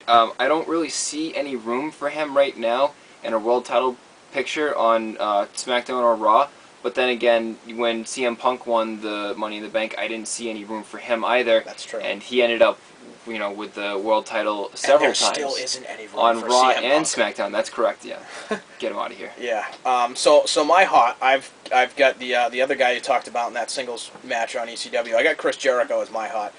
I don't really see any room for him right now in a world title picture on SmackDown or Raw. But then again, when CM Punk won the Money in the Bank, I didn't see any room for him either, That's true. and he ended up, with the world title And several there still times isn't any room on for Raw CM and Punk. SmackDown. That's correct. Yeah, get him out of here. Yeah. So my hot, I've got the other guy you talked about in that singles match on ECW. I got Chris Jericho as my hot.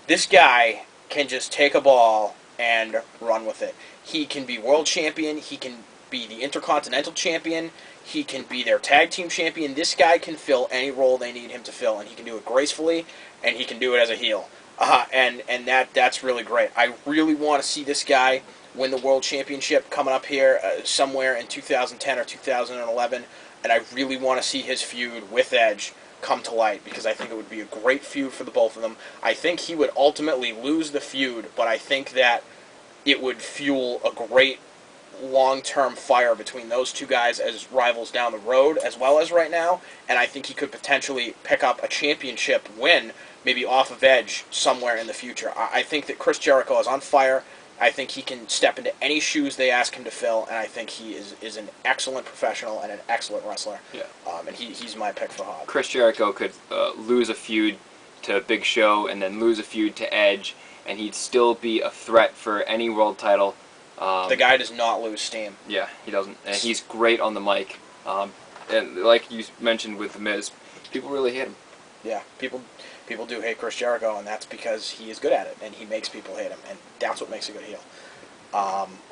This guy can just take a ball and run with it. He can be world champion. He can be the Intercontinental champion. He can be their tag team champion. This guy can fill any role they need him to fill, and he can do it gracefully, and he can do it as a heel. And that's really great. I really want to see this guy win the world championship coming up here somewhere in 2010 or 2011, and I really want to see his feud with Edge come to light because I think it would be a great feud for the both of them. I think he would ultimately lose the feud, but I think that it would fuel a great long-term fire between those two guys as rivals down the road as well as right now, and I think he could potentially pick up a championship win maybe off of Edge somewhere in the future. I think that Chris Jericho is on fire. I think he can step into any shoes they ask him to fill, and I think he is an excellent professional and an excellent wrestler. Yeah. And he's my pick for Hog. Chris Jericho could lose a feud to Big Show and then lose a feud to Edge, and he'd still be a threat for any world title. The guy does not lose steam. Yeah, he doesn't. And he's great on the mic. And like you mentioned with The Miz, people really hate him. Yeah, people do hate Chris Jericho, and that's because he is good at it, and he makes people hate him, and that's what makes a good heel.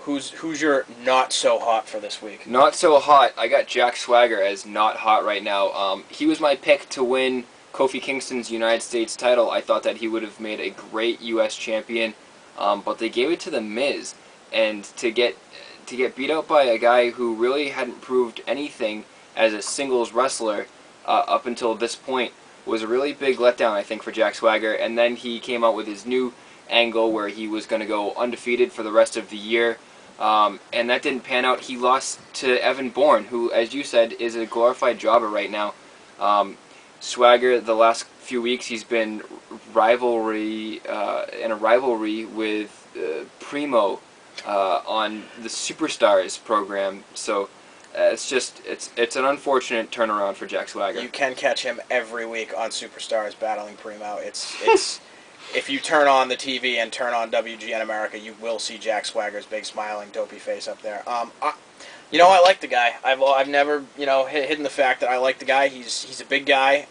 Who's your not so hot for this week? Not so hot. I got Jack Swagger as not hot right now. He was my pick to win Kofi Kingston's United States title. I thought that he would have made a great U.S. champion, but they gave it to The Miz, and to get beat out by a guy who really hadn't proved anything as a singles wrestler up until this point was a really big letdown, I think, for Jack Swagger. And then he came out with his new angle where he was going to go undefeated for the rest of the year, and that didn't pan out. He lost to Evan Bourne, who, as you said, is a glorified jobber right now. Swagger, the last few weeks, he's been in a rivalry with Primo on the Superstars program. So it's an unfortunate turnaround for Jack Swagger. You can catch him every week on Superstars battling Primo. It's if you turn on the TV and turn on WGN America, you will see Jack Swagger's big smiling dopey face up there. I like the guy. I've never hidden the fact that I like the guy. He's a big guy.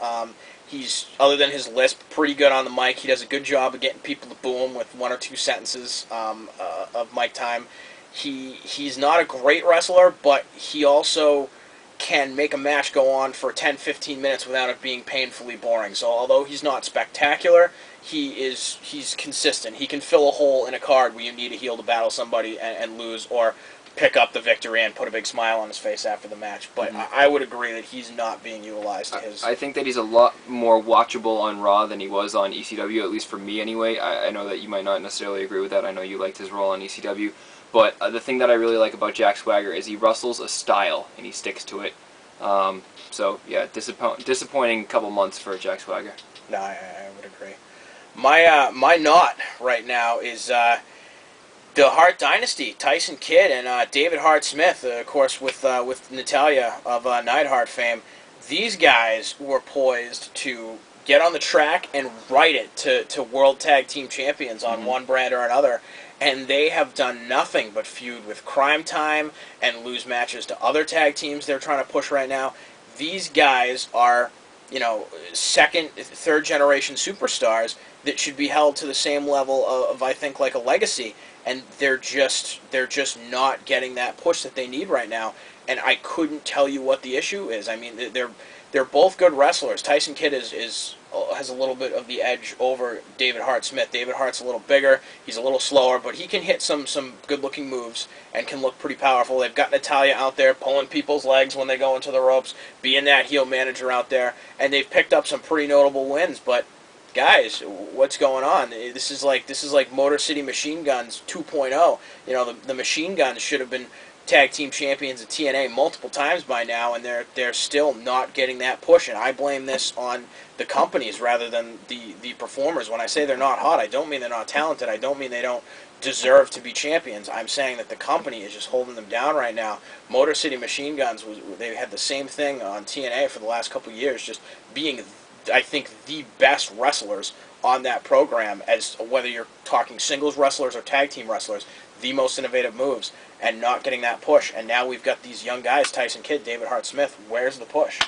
He's, other than his lisp, pretty good on the mic. He does a good job of getting people to boo him with one or two sentences of mic time. He's not a great wrestler, but he also can make a match go on for 10-15 minutes without it being painfully boring. So although he's not spectacular, he's consistent. He can fill a hole in a card where you need a heel to battle somebody and lose, or pick up the victory and put a big smile on his face after the match. But I would agree that he's not being utilized. I think that he's a lot more watchable on Raw than he was on ECW, at least for me anyway. I know that you might not necessarily agree with that. I know you liked his role on ECW. But the thing that I really like about Jack Swagger is he wrestles a style, and he sticks to it. So, yeah, disappointing couple months for Jack Swagger. No, I would agree. My not right now is the Hart Dynasty, Tyson Kidd and David Hart Smith, of course, with Natalya of Neidhart fame. These guys were poised to get on the track and ride it to World Tag Team Champions on one brand or another. And they have done nothing but feud with Crime Time and lose matches to other tag teams they're trying to push right now. These guys are, second, third generation superstars that should be held to the same level of I think, like a legacy. And they're just not getting that push that they need right now. And I couldn't tell you what the issue is. I mean, they're both good wrestlers. Tyson Kidd has a little bit of the edge over David Hart Smith. David Hart's a little bigger, he's a little slower, but he can hit some good-looking moves and can look pretty powerful. They've got Natalya out there pulling people's legs when they go into the ropes, being that heel manager out there, and they've picked up some pretty notable wins. But guys, what's going on? This is like Motor City Machine Guns 2.0. The Machine Guns should have been tag team champions of TNA multiple times by now, and they're still not getting that push. And I blame this on the companies rather than the performers. When I say they're not hot, I don't mean they're not talented. I don't mean they don't deserve to be champions. I'm saying that the company is just holding them down right now. Motor City Machine Guns, they had the same thing on TNA for the last couple of years, just being, I think, the best wrestlers on that program, as whether you're talking singles wrestlers or tag team wrestlers, the most innovative moves, and not getting that push. And now we've got these young guys, Tyson Kidd, David Hart Smith. Where's the push?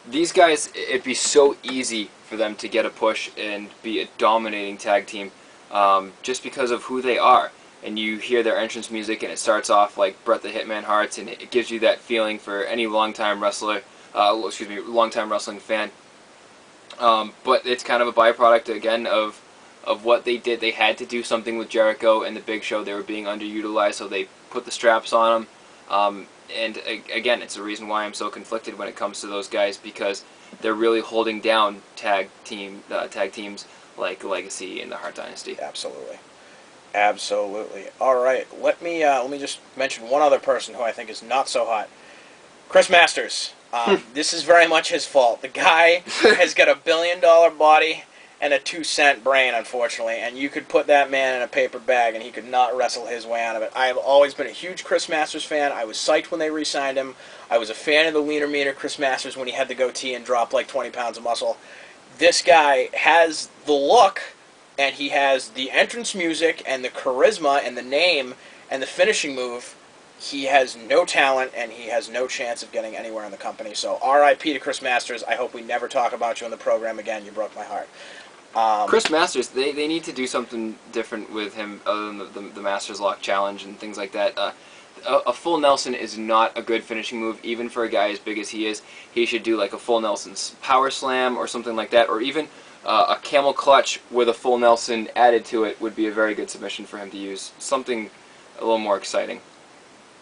These guys, it'd be so easy for them to get a push and be a dominating tag team, just because of who they are. And you hear their entrance music, and it starts off like Bret the Hitman Hart's, and it gives you that feeling for any longtime wrestler, longtime wrestling fan. But it's kind of a byproduct, again, of what they did. They had to do something with Jericho and the Big Show. They were being underutilized, so they put the straps on them. And again, it's the reason why I'm so conflicted when it comes to those guys, because they're really holding down tag teams like Legacy and the Hart Dynasty. Absolutely. Absolutely. All right, let me just mention one other person who I think is not so hot. Chris Masters. This is very much his fault. The guy has got a $1 billion body and a 2-cent brain, unfortunately, and you could put that man in a paper bag and he could not wrestle his way out of it. I have always been a huge Chris Masters fan. I was psyched when they re-signed him. I was a fan of the leaner meaner Chris Masters when he had the goatee and dropped like 20 pounds of muscle. This guy has the look, and he has the entrance music and the charisma and the name and the finishing move. He has no talent, and he has no chance of getting anywhere in the company. So R.I.P. to Chris Masters. I hope we never talk about you on the program again. You broke my heart. Chris Masters, they need to do something different with him other than the Masters Lock Challenge and things like that. A full Nelson is not a good finishing move, even for a guy as big as he is. He should do like a full Nelson's power slam or something like that, or even a camel clutch with a full Nelson added to it would be a very good submission for him to use. Something a little more exciting.